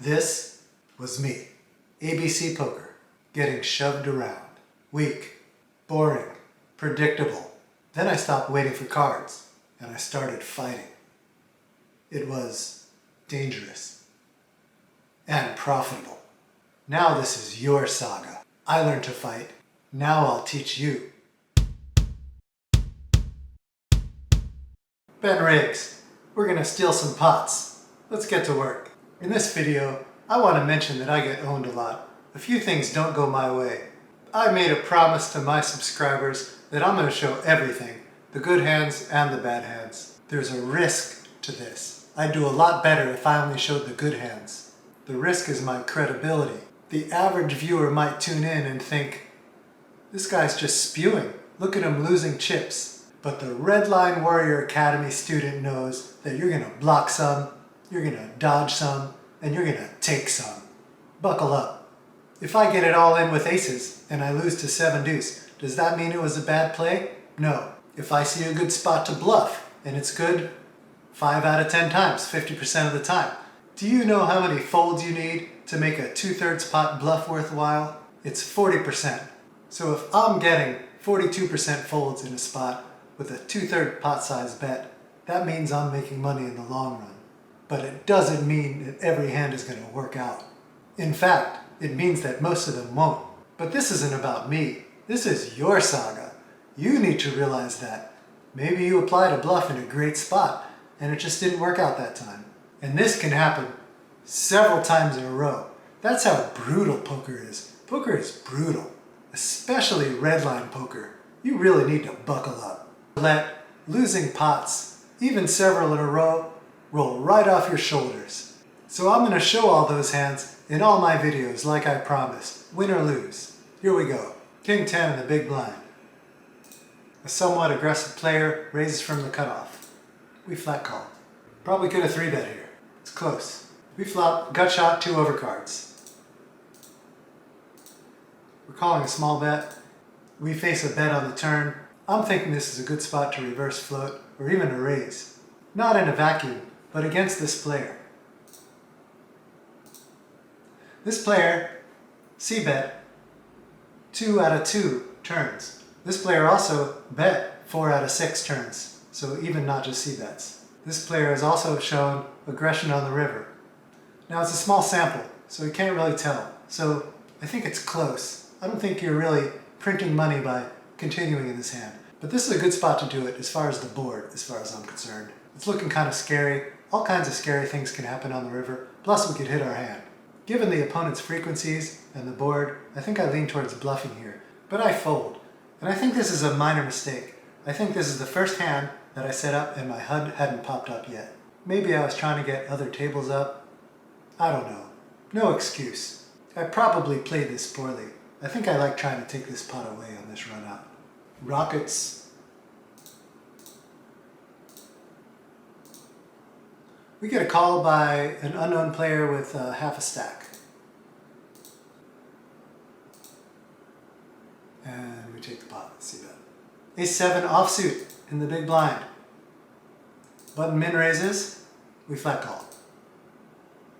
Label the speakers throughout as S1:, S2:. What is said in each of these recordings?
S1: This was me. ABC poker. Getting shoved around. Weak. Boring. Predictable. Then I stopped waiting for cards and I started fighting. It was dangerous and profitable. Now this is your saga. I learned to fight. Now I'll teach you. Ben Riggs, we're gonna steal some pots. Let's get to work. In this video, I want to mention that I get owned a lot. A few things don't go my way. I made a promise to my subscribers that I'm going to show everything, the good hands and the bad hands. There's a risk to this. I'd do a lot better if I only showed the good hands. The risk is my credibility. The average viewer might tune in and think, this guy's just spewing. Look at him losing chips. But the Redline Warrior Academy student knows that you're going to block some, you're going to dodge some, and you're going to take some. Buckle up. If I get it all in with aces and I lose to 7 deuce, does that mean it was a bad play? No. If I see a good spot to bluff and it's good 5 out of 10 times, 50% of the time. Do you know how many folds you need to make a 2/3 pot bluff worthwhile? It's 40%. So if I'm getting 42% folds in a spot with a 2/3 pot size bet, that means I'm making money in the long run. But it doesn't mean that every hand is going to work out. In fact, it means that most of them won't. But this isn't about me. This is your saga. You need to realize that. Maybe you applied a bluff in a great spot and it just didn't work out that time. And this can happen several times in a row. That's how brutal poker is. Poker is brutal, especially redline poker. You really need to buckle up. Let losing pots, even several in a row, roll right off your shoulders. So I'm going to show all those hands in all my videos like I promised, win or lose. Here we go. King 10 in the big blind. A somewhat aggressive player raises from the cutoff. We flat call. Probably could have 3-bet here. It's close. We flop, gut shot, 2 overcards. We're calling a small bet. We face a bet on the turn. I'm thinking this is a good spot to reverse float or even a raise. Not in a vacuum, but against this player. This player, c-bet, 2 out of 2 turns. This player also bet 4 out of 6 turns, so even not just c-bets. This player has also shown aggression on the river. Now it's a small sample, so we can't really tell. So I think it's close. I don't think you're really printing money by continuing in this hand. But this is a good spot to do it as far as the board, as far as I'm concerned. It's looking kind of scary. All kinds of scary things can happen on the river, plus we could hit our hand. Given the opponent's frequencies and the board, I think I lean towards bluffing here, but I fold. And I think this is a minor mistake. I think this is the first hand that I set up and my HUD hadn't popped up yet. Maybe I was trying to get other tables up. I don't know. No excuse. I probably played this poorly. I think I like trying to take this pot away on this run out. Rockets. We get a call by an unknown player with half a stack. And we take the pot, let's see that. Ace-7 offsuit in the big blind. Button min raises, we flat call.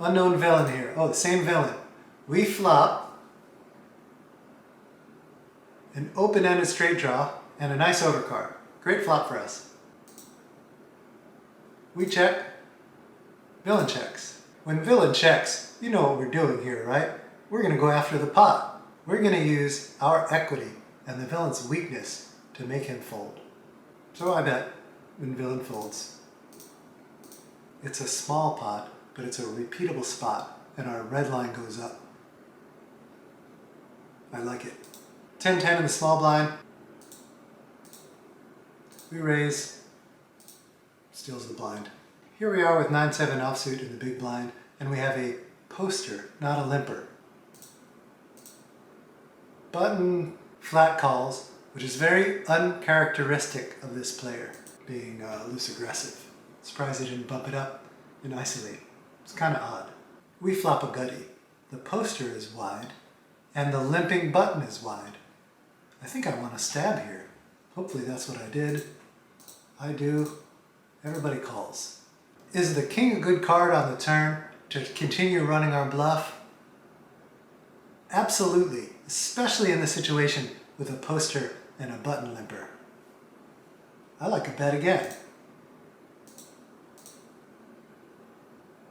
S1: Unknown villain here. Oh, the same villain. We flop an open-ended straight draw and a nice overcard. Great flop for us. We check. Villain checks. When villain checks, you know what we're doing here, right? We're going to go after the pot. We're going to use our equity and the villain's weakness to make him fold. So I bet when villain folds. It's a small pot, but it's a repeatable spot, and our red line goes up. I like it. 10-10 in the small blind. We raise. Steals the blind. Here we are with 9-7 offsuit in the big blind, and we have a poster, not a limper. Button flat calls, which is very uncharacteristic of this player, being loose aggressive. Surprised he didn't bump it up and isolate. It's kind of odd. We flop a gutty. The poster is wide, and the limping button is wide. I think I want to stab here. Hopefully that's what I did. I do. Everybody calls. Is the king a good card on the turn? to continue running our bluff? Absolutely, especially in the situation with a poster and a button limper. I like a bet again.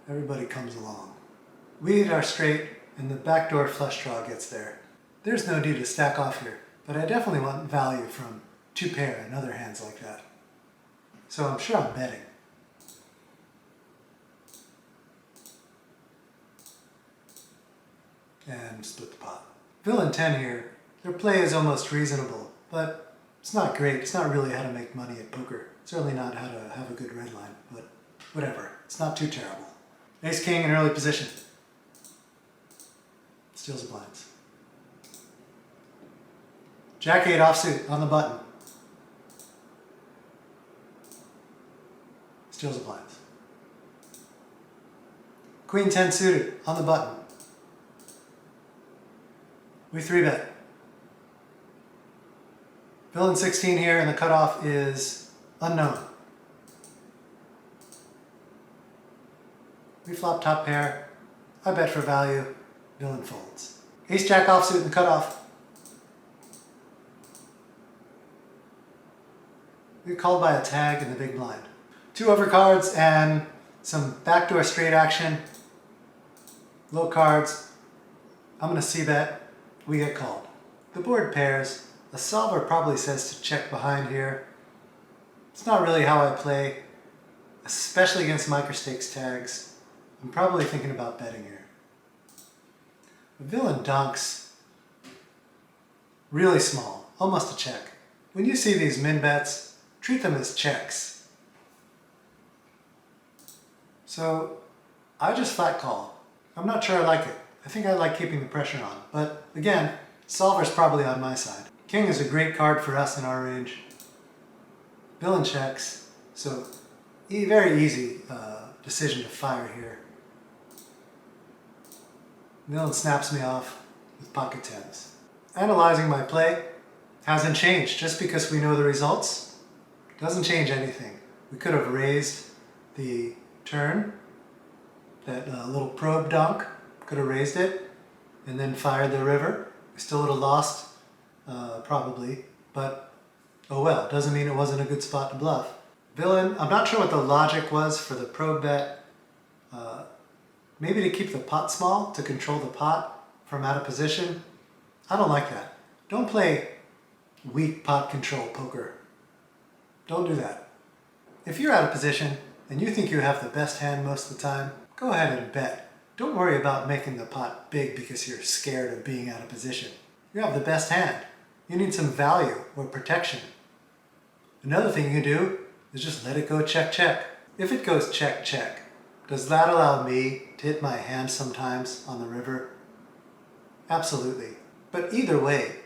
S1: Everybody comes along. We hit our straight and the backdoor flush draw gets there. There's no need to stack off here, but I definitely want value from two pair and other hands like that. So I'm sure I'm betting. And split the pot. Villain 10 here. Their play is almost reasonable, but it's not great. It's not really how to make money at poker. Certainly not how to have a good red line, but whatever. It's not too terrible. Ace King in early position. Steals the blinds. Jack 8 offsuit on the button. Steals the blinds. Queen 10 suited on the button. We 3-bet. Villain 16 here and the cutoff is unknown. We flop top pair. I bet for value. Villain folds. Ace Jack offsuit and the cutoff. We called by a tag in the big blind. 2 overcards and some backdoor straight action. Low cards. I'm going to c-bet. We get called. The board pairs. The solver probably says to check behind here. It's not really how I play, especially against microstakes tags. I'm probably thinking about betting here. The villain donks really small, almost a check. When you see these min bets, treat them as checks. So I just flat call. I'm not sure I like it. I think I like keeping the pressure on, but again, solver's probably on my side. King is a great card for us in our range. Villain checks, so very easy decision to fire here. Villain snaps me off with pocket tens. Analyzing my play hasn't changed. Just because we know the results doesn't change anything. We could have raised the turn, that little probe donk, could have raised it and then fired the river. We still would have lost, probably, but oh well, doesn't mean it wasn't a good spot to bluff. Villain, I'm not sure what the logic was for the probe bet. Maybe to keep the pot small, to control the pot from out of position. I don't like that. Don't play weak pot control poker. Don't do that. If you're out of position and you think you have the best hand most of the time, go ahead and bet. Don't worry about making the pot big because you're scared of being out of position. You have the best hand. You need some value or protection. Another thing you do is just let it go check, check. If it goes check, check, does that allow me to hit my hand sometimes on the river? Absolutely. But either way,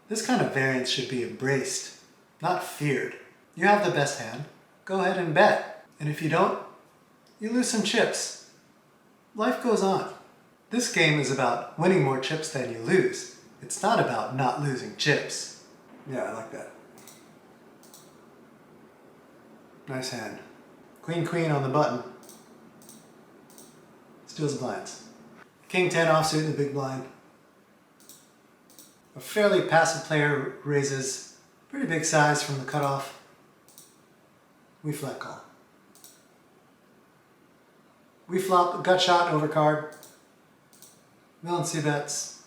S1: this kind of variance should be embraced, not feared. You have the best hand, go ahead and bet. And if you don't, you lose some chips. Life goes on. This game is about winning more chips than you lose. It's not about not losing chips. Yeah, I like that. Nice hand. Queen, queen on the button. Steals the blinds. King 10 offsuit in the big blind. A fairly passive player raises pretty big size from the cutoff. We flat call. We flop a gut shot over card. Villain C bets.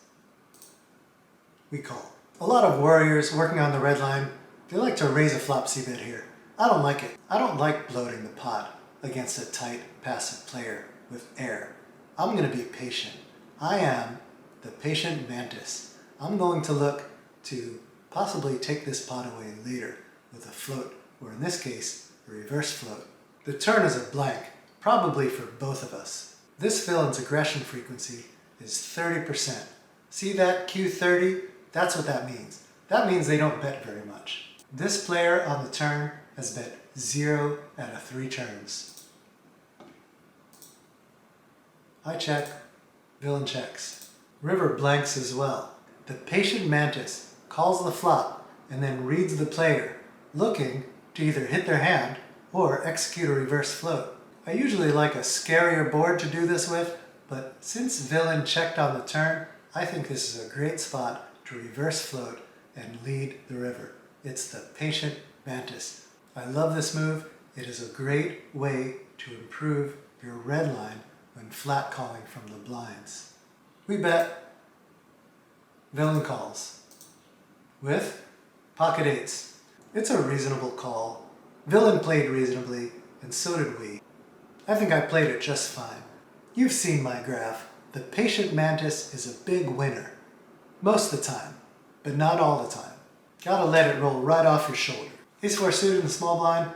S1: We call. A lot of warriors working on the red line, they like to raise a flop C bet here. I don't like it. I don't like bloating the pot against a tight passive player with air. I'm going to be patient. I am the patient mantis. I'm going to look to possibly take this pot away later with a float, or in this case, a reverse float. The turn is a blank, probably for both of us. This villain's aggression frequency is 30%. See that Q30? That's what that means. That means they don't bet very much. This player on the turn has bet 0 out of 3 turns. I check, villain checks. River blanks as well. The patient mantis calls the flop and then reads the player, looking to either hit their hand or execute a reverse float. I usually like a scarier board to do this with, but since villain checked on the turn, I think this is a great spot to reverse float and lead the river. It's the Patient Mantis. I love this move. It is a great way to improve your red line when flat calling from the blinds. We bet villain calls with pocket eights. It's a reasonable call. Villain played reasonably, and so did we. I think I played it just fine. You've seen my graph. The Patient Mantis is a big winner. Most of the time, but not all the time. Gotta let it roll right off your shoulder. Ace-4 suited in the small blind.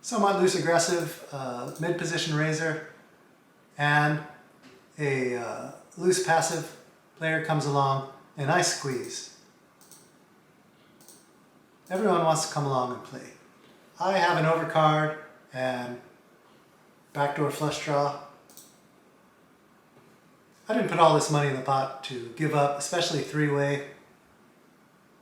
S1: Somewhat loose aggressive mid-position raiser, and a loose passive player comes along and I squeeze. Everyone wants to come along and play. I have an overcard and backdoor flush draw. I didn't put all this money in the pot to give up, especially three-way.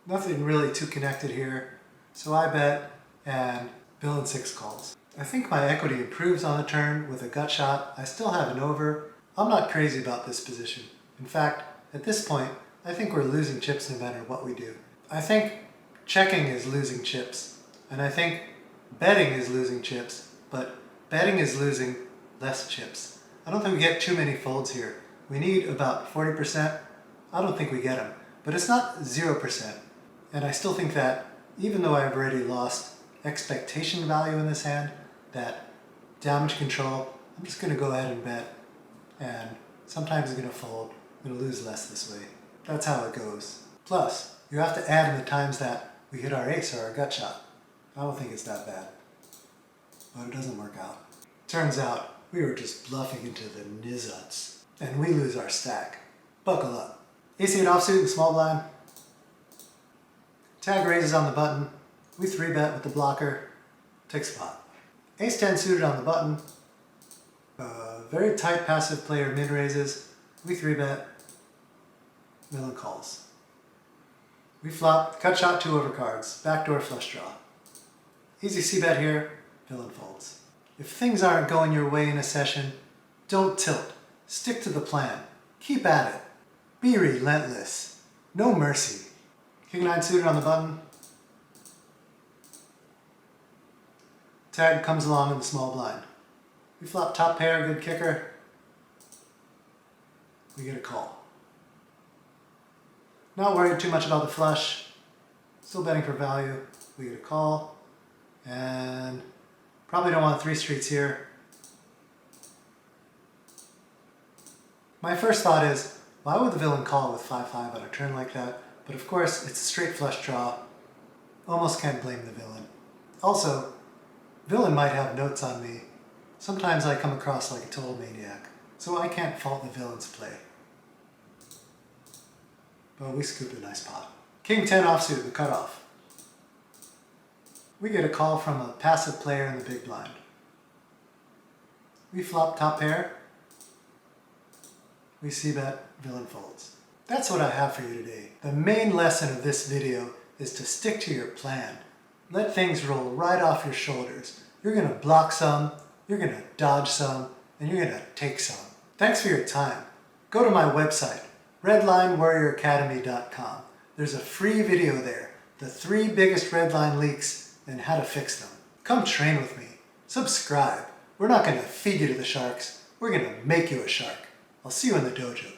S1: Nothing really too connected here. So I bet and villain 6 calls. I think my equity improves on the turn with a gut shot. I still have an over. I'm not crazy about this position. In fact, at this point, I think we're losing chips no matter what we do. I think checking is losing chips, and I think betting is losing chips, but betting is losing less chips. I don't think we get too many folds here. We need about 40%. I don't think we get them, but it's not 0%. And I still think that even though I've already lost expectation value in this hand, that damage control, I'm just going to go ahead and bet, and sometimes it's going to fold. I'm going to lose less this way. That's how it goes. Plus, you have to add in the times that we hit our ace or our gut shot. I don't think it's that bad, but it doesn't work out. Turns out we were just bluffing into the nizuts, and we lose our stack. Buckle up. Ace-8 offsuit in the small blind. Tag raises on the button. We 3-bet with the blocker. Take spot. Ace-10 suited on the button. Very tight passive player mid raises. We 3-bet. Villain calls. We flop. Cut shot 2 overcards. Backdoor flush draw. Easy c-bet here. Villain folds. If things aren't going your way in a session, don't tilt. Stick to the plan. Keep at it. Be relentless. No mercy. King-9 suited on the button. Tag comes along in the small blind. We flop top pair, good kicker. We get a call. Not worried too much about the flush. Still betting for value. We get a call. And probably don't want 3 streets here. My first thought is, why would the villain call with 5-5 on a turn like that? But of course, it's a straight flush draw. Almost can't blame the villain. Also, villain might have notes on me. Sometimes I come across like a total maniac, so I can't fault the villain's play. But we scoop a nice pot. King-10 offsuit, the cutoff. We get a call from a passive player in the big blind. We flop top pair. We c-bet, villain folds. That's what I have for you today. The main lesson of this video is to stick to your plan. Let things roll right off your shoulders. You're going to block some, you're going to dodge some, and you're going to take some. Thanks for your time. Go to my website, redlinewarrioracademy.com. There's a free video there, the 3 biggest redline leaks and how to fix them. Come train with me. Subscribe. We're not going to feed you to the sharks. We're going to make you a shark. I'll see you in the dojo.